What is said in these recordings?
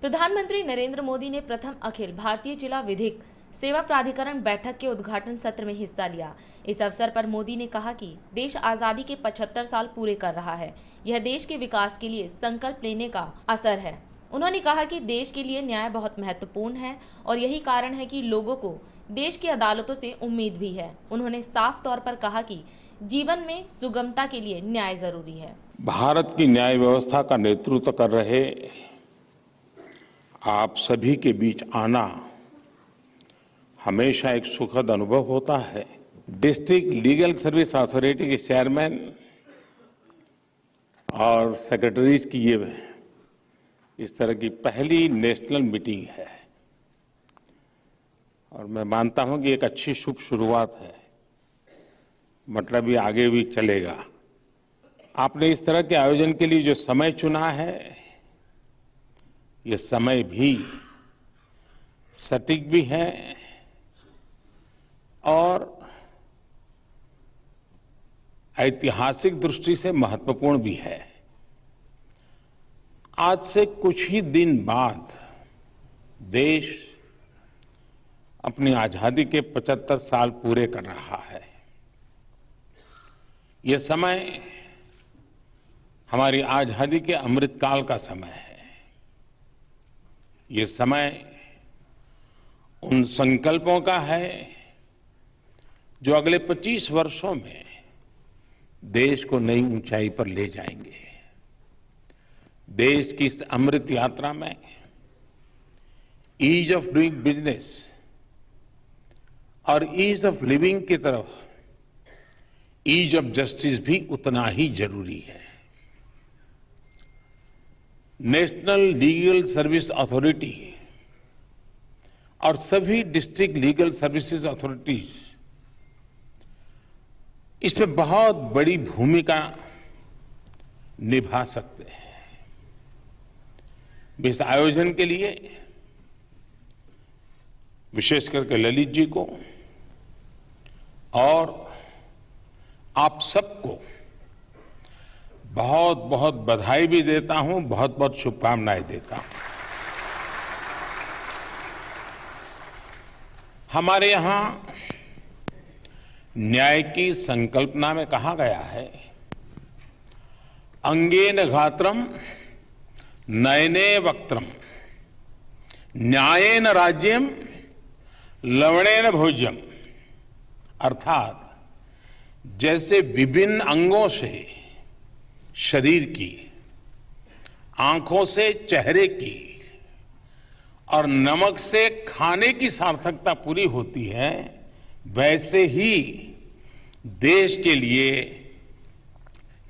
प्रधानमंत्री नरेंद्र मोदी ने प्रथम अखिल भारतीय जिला विधिक सेवा प्राधिकरण बैठक के उद्घाटन सत्र में हिस्सा लिया। इस अवसर पर मोदी ने कहा कि देश आज़ादी के 75 साल पूरे कर रहा है। यह देश के विकास के लिए संकल्प लेने का असर है। उन्होंने कहा कि देश के लिए न्याय बहुत महत्वपूर्ण है और यही कारण है कि लोगों को देश की अदालतों से उम्मीद भी है। उन्होंने साफ तौर पर कहा कि जीवन में सुगमता के लिए न्याय जरूरी है। भारत की न्याय व्यवस्था का नेतृत्व कर रहे आप सभी के बीच आना हमेशा एक सुखद अनुभव होता है। डिस्ट्रिक्ट लीगल सर्विस अथॉरिटी के चेयरमैन और सेक्रेटरीज की ये इस तरह की पहली नेशनल मीटिंग है और मैं मानता हूं कि एक अच्छी शुभ शुरुआत है, मतलब ये आगे भी चलेगा। आपने इस तरह के आयोजन के लिए जो समय चुना है, ये समय भी सटीक भी है और ऐतिहासिक दृष्टि से महत्वपूर्ण भी है। आज से कुछ ही दिन बाद देश अपनी आजादी के 75 साल पूरे कर रहा है। ये समय हमारी आजादी के अमृतकाल का समय है। ये समय उन संकल्पों का है जो अगले 25 वर्षों में देश को नई ऊंचाई पर ले जाएंगे। देश की इस अमृत यात्रा में ईज ऑफ डूइंग बिजनेस और ईज ऑफ लिविंग की तरफ ईज ऑफ जस्टिस भी उतना ही जरूरी है। नेशनल लीगल सर्विस अथॉरिटी और सभी डिस्ट्रिक्ट लीगल सर्विसेज अथॉरिटीज इसमें बहुत बड़ी भूमिका निभा सकते हैं। इस आयोजन के लिए विशेष करके ललित जी को और आप सबको बहुत बहुत बधाई भी देता हूं, बहुत बहुत शुभकामनाएं देता हूं। हमारे यहां न्याय की संकल्पना में कहा गया है, अंगेन घात्रम नयने वक्त्रम न्यायेन राज्यम लवणेन भोज्यम। अर्थात जैसे विभिन्न अंगों से शरीर की, आंखों से चेहरे की और नमक से खाने की सार्थकता पूरी होती है, वैसे ही देश के लिए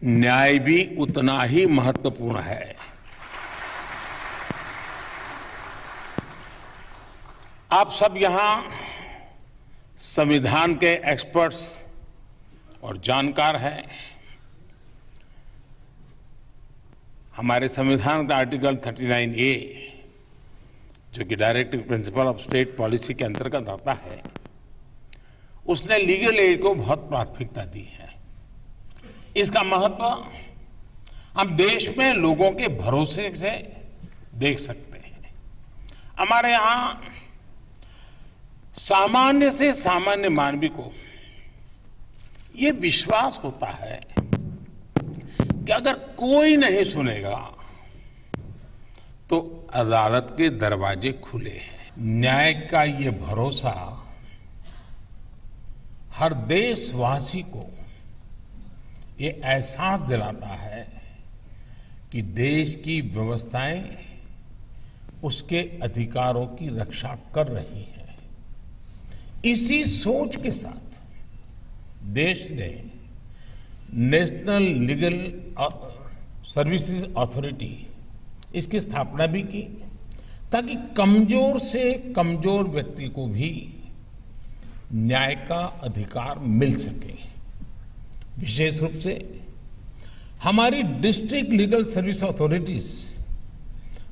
न्याय भी उतना ही महत्वपूर्ण है। आप सब यहां संविधान के एक्सपर्ट्स और जानकार हैं। हमारे संविधान का आर्टिकल 39A जो कि directive principle of state policy के अंतर्गत आता है, उसने लीगल एड को बहुत प्राथमिकता दी है। इसका महत्व हम देश में लोगों के भरोसे से देख सकते हैं। हमारे यहां सामान्य से सामान्य मानवी को ये विश्वास होता है कि अगर कोई नहीं सुनेगा तो अदालत के दरवाजे खुले हैं। न्याय का ये भरोसा हर देशवासी को ये एहसास दिलाता है कि देश की व्यवस्थाएं उसके अधिकारों की रक्षा कर रही हैं। इसी सोच के साथ देश ने नेशनल लीगल सर्विसेज अथॉरिटी इसकी स्थापना भी की, ताकि कमजोर से कमजोर व्यक्ति को भी न्याय का अधिकार मिल सके। विशेष रूप से हमारी डिस्ट्रिक्ट लीगल सर्विस अथॉरिटीज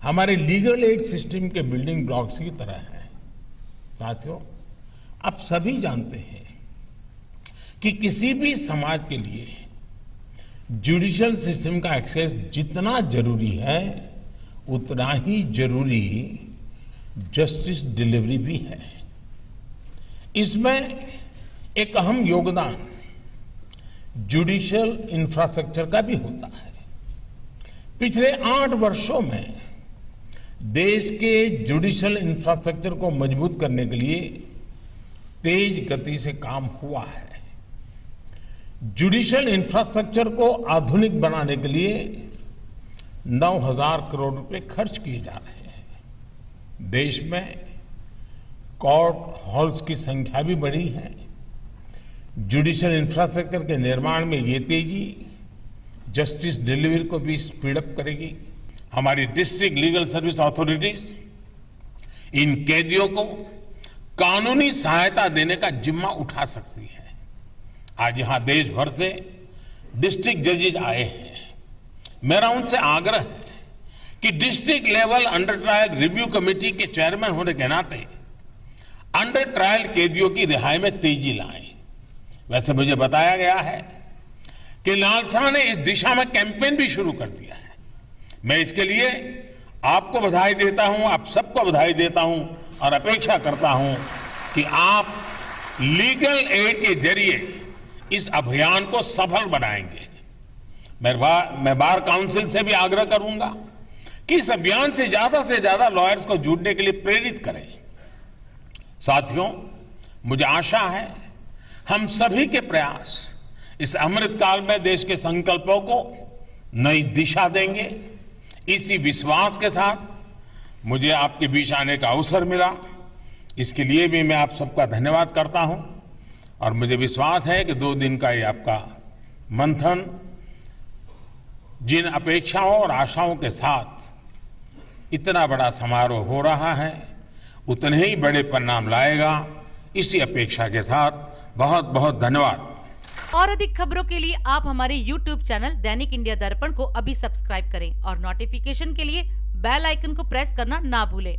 हमारे लीगल एड सिस्टम के बिल्डिंग ब्लॉक्स की तरह है। साथियों, आप सभी जानते हैं कि किसी भी समाज के लिए जुडिशियल सिस्टम का एक्सेस जितना जरूरी है, उतना ही जरूरी जस्टिस डिलीवरी भी है। इसमें एक अहम योगदान जुडिशियल इंफ्रास्ट्रक्चर का भी होता है। पिछले 8 वर्षों में देश के जुडिशियल इंफ्रास्ट्रक्चर को मजबूत करने के लिए तेज गति से काम हुआ है। जुडिशियल इंफ्रास्ट्रक्चर को आधुनिक बनाने के लिए 9,000 करोड़ रुपए खर्च किए जा रहे हैं। देश में कोर्ट हॉल्स की संख्या भी बढ़ी है। जुडिशियल इंफ्रास्ट्रक्चर के निर्माण में ये तेजी जस्टिस डिलीवरी को भी स्पीड अप करेगी। हमारी डिस्ट्रिक्ट लीगल सर्विस अथॉरिटीज इन कैदियों को कानूनी सहायता देने का जिम्मा उठा सकती है। आज यहां देश भर से डिस्ट्रिक्ट जजेज आए हैं। मेरा उनसे आग्रह है कि district level under trial review committee के चेयरमैन होने के नाते अंडर ट्रायल कैदियों की रिहाई में तेजी लाएं। वैसे मुझे बताया गया है कि नालसा ने इस दिशा में कैंपेन भी शुरू कर दिया है। मैं इसके लिए आपको बधाई देता हूं, आप सबको बधाई देता हूं और अपेक्षा करता हूं कि आप लीगल एड के जरिए इस अभियान को सफल बनाएंगे। मैं बार काउंसिल से भी आग्रह करूंगा कि इस अभियान से ज्यादा लॉयर्स को जुड़ने के लिए प्रेरित करें। साथियों, मुझे आशा है हम सभी के प्रयास इस अमृतकाल में देश के संकल्पों को नई दिशा देंगे। इसी विश्वास के साथ मुझे आपके बीच आने का अवसर मिला, इसके लिए भी मैं आप सबका धन्यवाद करता हूं और मुझे विश्वास है कि 2 दिन का ये आपका मंथन जिन अपेक्षाओं और आशाओं के साथ इतना बड़ा समारोह हो रहा है उतने ही बड़े परिणाम लाएगा। इसी अपेक्षा के साथ बहुत बहुत धन्यवाद। और अधिक खबरों के लिए आप हमारे YouTube चैनल दैनिक इंडिया दर्पण को अभी सब्सक्राइब करें और नोटिफिकेशन के लिए बेल आइकन को प्रेस करना ना भूलें।